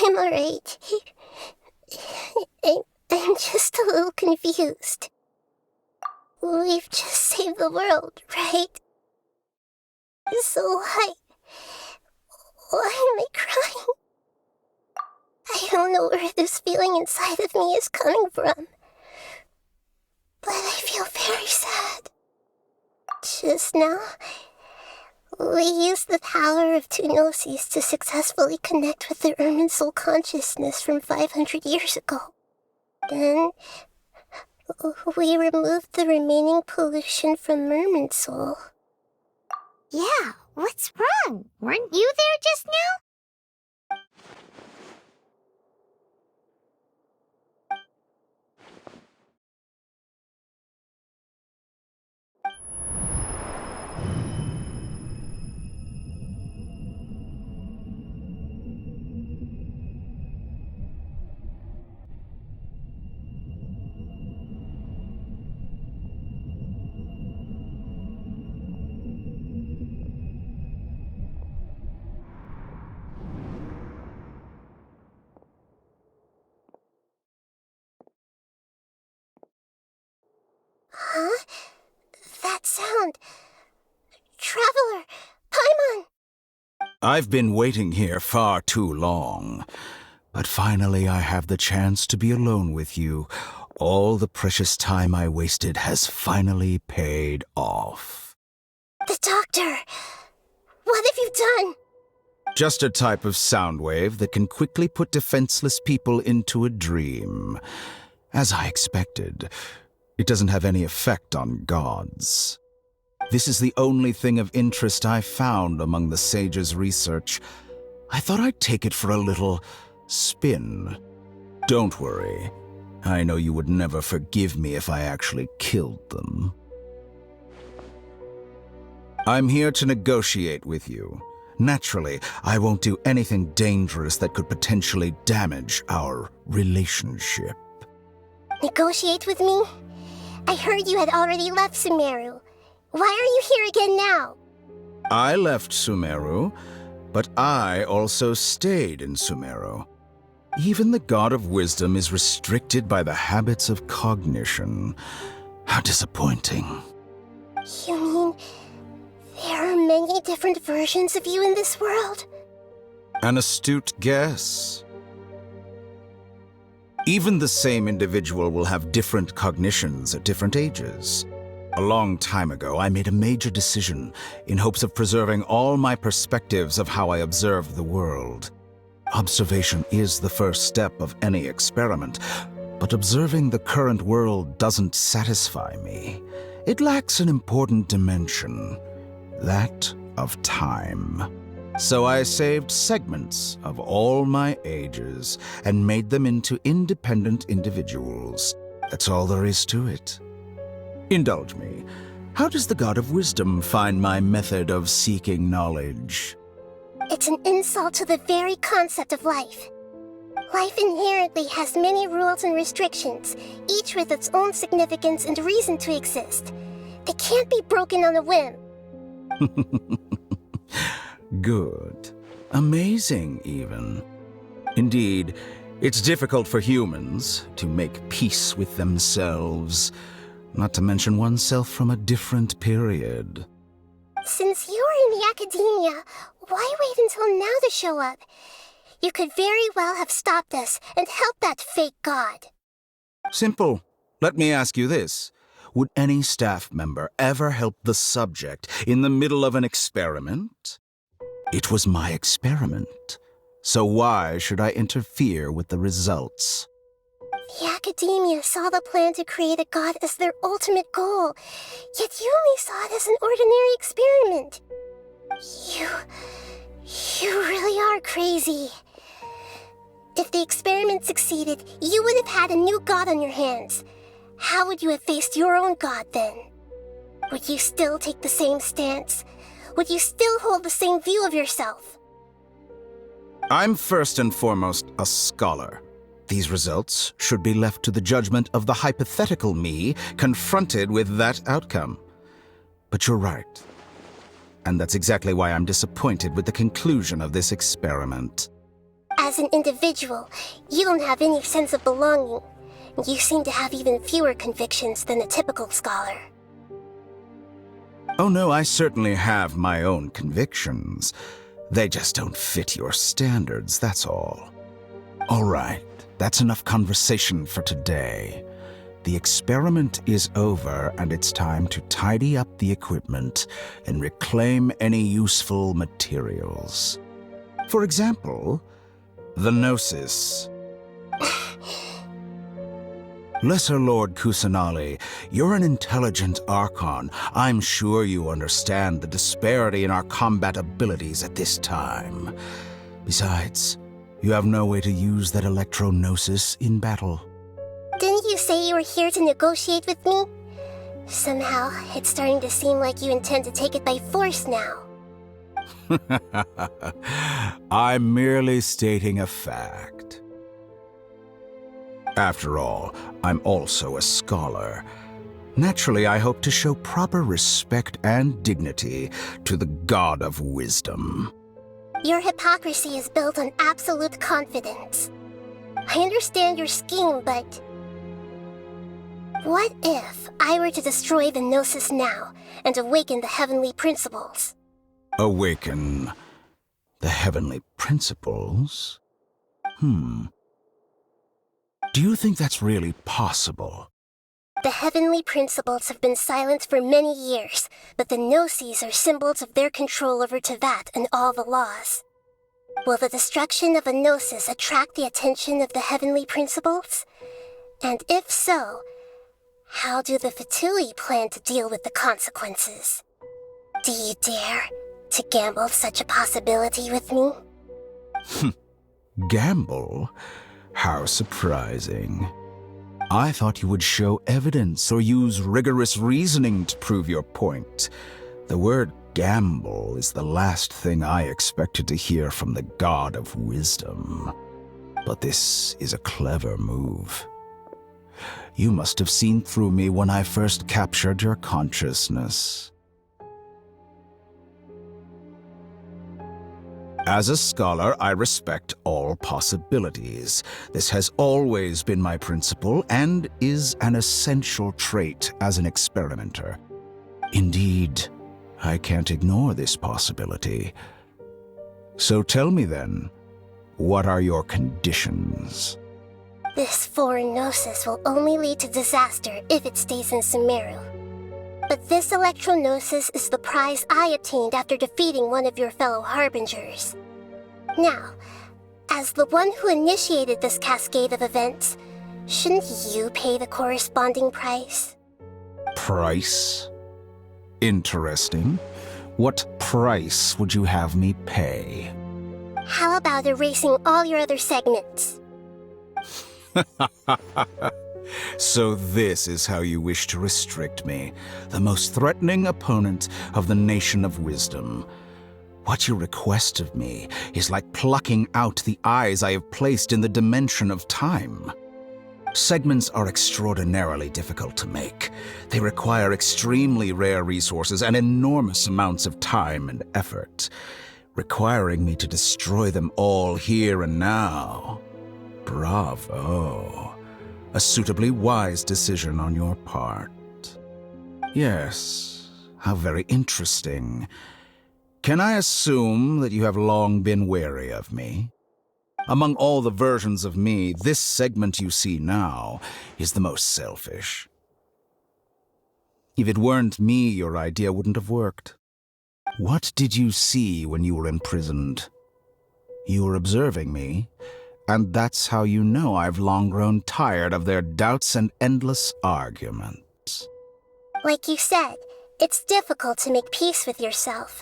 S1: I'm alright. I'm just a little confused. We've just saved the world, right? So why am I crying? I don't know where this feeling inside of me is coming from, but I feel very sad. Just now, we used the power of two gnosis to successfully connect with the Irminsul consciousness from 500 years ago. Then, we removed the remaining pollution from Irminsul.
S2: Yeah, what's wrong? Weren't you there just now?
S1: Huh? That sound. Traveler! Paimon!
S7: I've been waiting here far too long. But finally I have the chance to be alone with you. All the precious time I wasted has finally paid off.
S1: The doctor! What have you done?
S7: Just a type of sound wave that can quickly put defenseless people into a dream. As I expected, it doesn't have any effect on gods. This is the only thing of interest I found among the sage's research. I thought I'd take it for a little spin. Don't worry. I know you would never forgive me if I actually killed them. I'm here to negotiate with you. Naturally, I won't do anything dangerous that could potentially damage our relationship.
S1: Negotiate with me? I heard you had already left Sumeru. Why are you here again now?
S7: I left Sumeru, but I also stayed in Sumeru. Even the God of Wisdom is restricted by the habits of cognition. How disappointing.
S1: You mean there are many different versions of you in this world?
S7: An astute guess. Even the same individual will have different cognitions at different ages. A long time ago, I made a major decision in hopes of preserving all my perspectives of how I observe the world. Observation is the first step of any experiment, but observing the current world doesn't satisfy me. It lacks an important dimension, that of time. So I saved segments of all my ages and made them into independent individuals. That's all there is to it. Indulge me. How does the God of Wisdom find my method of seeking knowledge?
S1: It's an insult to the very concept of life. Life inherently has many rules and restrictions, each with its own significance and reason to exist. They can't be broken on a whim.
S7: Good. Amazing, even. Indeed, it's difficult for humans to make peace with themselves, not to mention oneself from a different period.
S1: Since you were in the academia, why wait until now to show up? You could very well have stopped us and helped that fake god.
S7: Simple. Let me ask you this. Would any staff member ever help the subject in the middle of an experiment? It was my experiment. So why should I interfere with the results?
S1: The academia saw the plan to create a god as their ultimate goal, yet you only saw it as an ordinary experiment. You really are crazy. If the experiment succeeded, you would have had a new god on your hands. How would you have faced your own god then? Would you still take the same stance? Would you still hold the same view of yourself?
S7: I'm first and foremost a scholar. These results should be left to the judgment of the hypothetical me confronted with that outcome. But you're right. And that's exactly why I'm disappointed with the conclusion of this experiment.
S1: As an individual, you don't have any sense of belonging. You seem to have even fewer convictions than a typical scholar.
S7: Oh no, I certainly have my own convictions. They just don't fit your standards, that's all. All right, that's enough conversation for today. The experiment is over, and it's time to tidy up the equipment and reclaim any useful materials. For example, the Gnosis. Lesser Lord Kusanali, you're an intelligent Archon. I'm sure you understand the disparity in our combat abilities at this time. Besides, you have no way to use that Electro-Gnosis in battle.
S1: Didn't you say you were here to negotiate with me? Somehow, it's starting to seem like you intend to take it by force now.
S7: I'm merely stating a fact. After all, I'm also a scholar. Naturally, I hope to show proper respect and dignity to the God of Wisdom.
S1: Your hypocrisy is built on absolute confidence. I understand your scheme, but... what if I were to destroy the Gnosis now and awaken the heavenly principles?
S7: Awaken the heavenly principles? Do you think that's really possible?
S1: The heavenly principles have been silent for many years, but the Gnosis are symbols of their control over Tevat and all the laws. Will the destruction of a Gnosis attract the attention of the heavenly principles? And if so, how do the Fatui plan to deal with the consequences? Do you dare to gamble such a possibility with me?
S7: Gamble? How surprising. I thought you would show evidence or use rigorous reasoning to prove your point. The word gamble is the last thing I expected to hear from the God of Wisdom. But this is a clever move. You must have seen through me when I first captured your consciousness. As a scholar, I respect all possibilities. This has always been my principle and is an essential trait as an experimenter. Indeed, I can't ignore this possibility. So tell me then, what are your conditions?
S1: This foreign Gnosis will only lead to disaster if it stays in Sumeru. But this Electro-Gnosis is the prize I attained after defeating one of your fellow Harbingers. Now, as the one who initiated this cascade of events, shouldn't you pay the corresponding price?
S7: Price? Interesting. What price would you have me pay?
S1: How about erasing all your other segments?
S7: So this is how you wish to restrict me, the most threatening opponent of the Nation of Wisdom. What you request of me is like plucking out the eyes I have placed in the dimension of time. Segments are extraordinarily difficult to make. They require extremely rare resources and enormous amounts of time and effort, requiring me to destroy them all here and now. Bravo. A suitably wise decision on your part. Yes, how very interesting. Can I assume that you have long been wary of me? Among all the versions of me, this segment you see now is the most selfish. If it weren't me, your idea wouldn't have worked. What did you see when you were imprisoned? You were observing me, and that's how you know I've long grown tired of their doubts and endless arguments.
S1: Like you said, it's difficult to make peace with yourself.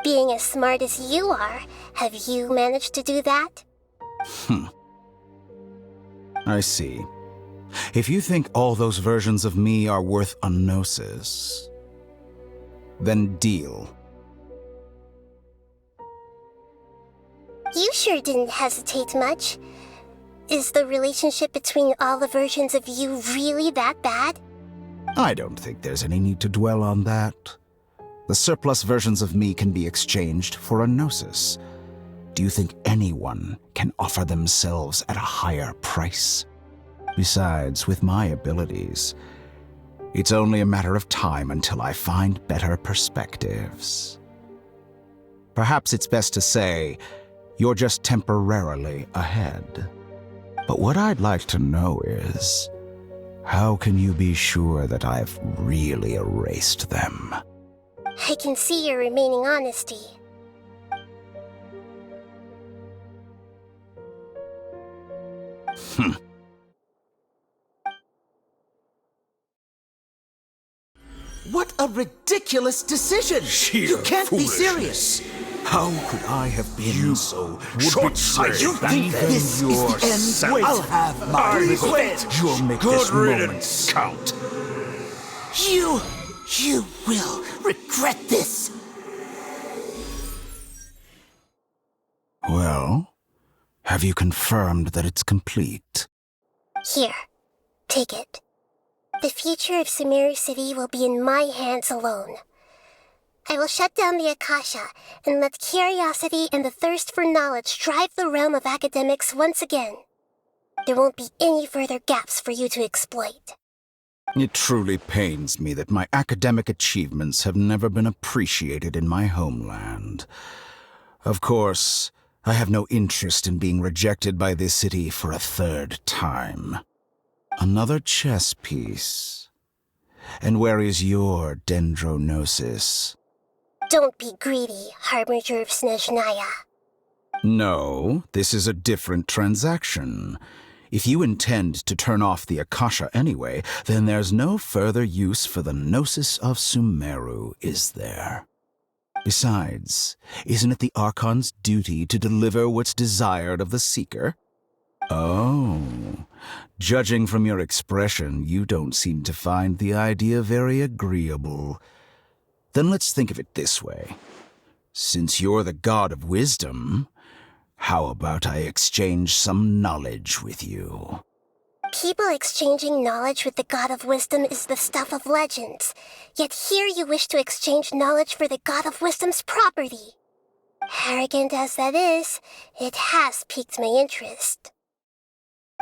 S1: Being as smart as you are, have you managed to do that?
S7: I see. If you think all those versions of me are worth a gnosis, then deal.
S1: You sure didn't hesitate much. Is the relationship between all the versions of you really that bad?
S7: I don't think there's any need to dwell on that. The surplus versions of me can be exchanged for a gnosis. Do you think anyone can offer themselves at a higher price? Besides, with my abilities, it's only a matter of time until I find better perspectives. Perhaps it's best to say you're just temporarily ahead. But what I'd like to know is, how can you be sure that I've really erased them?
S1: I can see your remaining honesty.
S8: What a ridiculous decision!
S3: Sheer
S8: You can't be
S3: foolishness.
S8: serious!
S7: How could I have been so
S3: short-sighted.
S8: You think this is the end?
S3: Wait.
S8: I'll have my
S3: I
S8: revenge!
S3: quit.
S7: You'll make
S3: Good
S7: this moment
S3: riddance.
S7: count.
S8: You will regret this!
S7: Well, have you confirmed that it's complete?
S1: Here, take it. The future of Sumeru City will be in my hands alone. I will shut down the Akasha and let curiosity and the thirst for knowledge drive the realm of academics once again. There won't be any further gaps for you to exploit.
S7: It truly pains me that my academic achievements have never been appreciated in my homeland. Of course, I have no interest in being rejected by this city for a third time. Another chess piece. And where is your dendronosis?
S1: Don't be greedy, Harbinger of Snezhnaya.
S7: No, this is a different transaction. If you intend to turn off the Akasha anyway, then there's no further use for the Gnosis of Sumeru, is there? Besides, isn't it the Archon's duty to deliver what's desired of the Seeker? Oh, judging from your expression, you don't seem to find the idea very agreeable. Then let's think of it this way. Since you're the god of wisdom, how about I exchange some knowledge with you?
S1: People exchanging knowledge with the God of Wisdom is the stuff of legends. Yet here you wish to exchange knowledge for the God of Wisdom's property. Arrogant as that is, it has piqued my interest.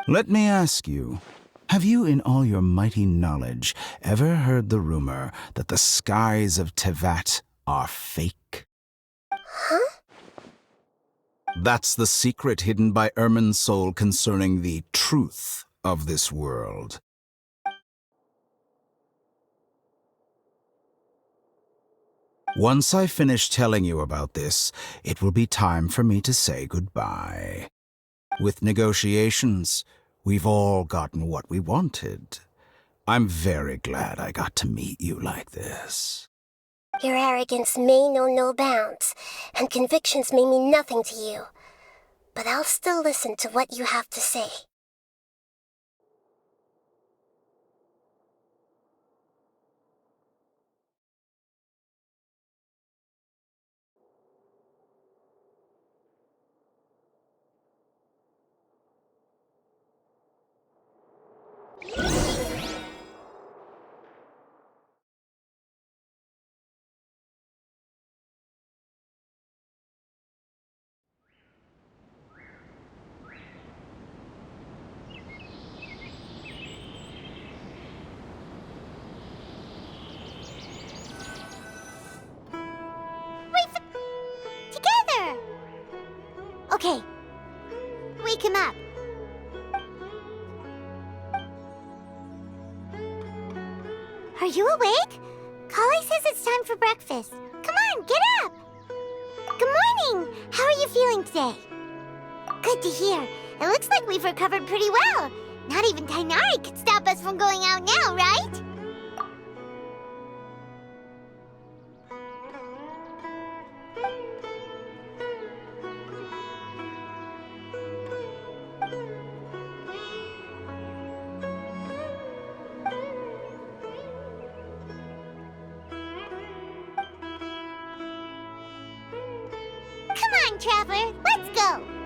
S7: Let me ask you, have you in all your mighty knowledge ever heard the rumor that the skies of Tevat are fake?
S1: Huh?
S7: That's the secret hidden by Irminsul concerning the truth of this world. Once I finish telling you about this, it will be time for me to say goodbye. With negotiations, we've all gotten what we wanted. I'm very glad I got to meet you like this.
S1: Your arrogance may know no bounds, and convictions may mean nothing to you. But I'll still listen to what you have to say.
S2: Together! Okay. Wake him up. Are you awake? Kali says it's time for breakfast. Come on, get up! Good morning! How are you feeling today? Good to hear. It looks like we've recovered pretty well. Not even Tainari could stop us from going out now, right? Come on, Traveler, let's go!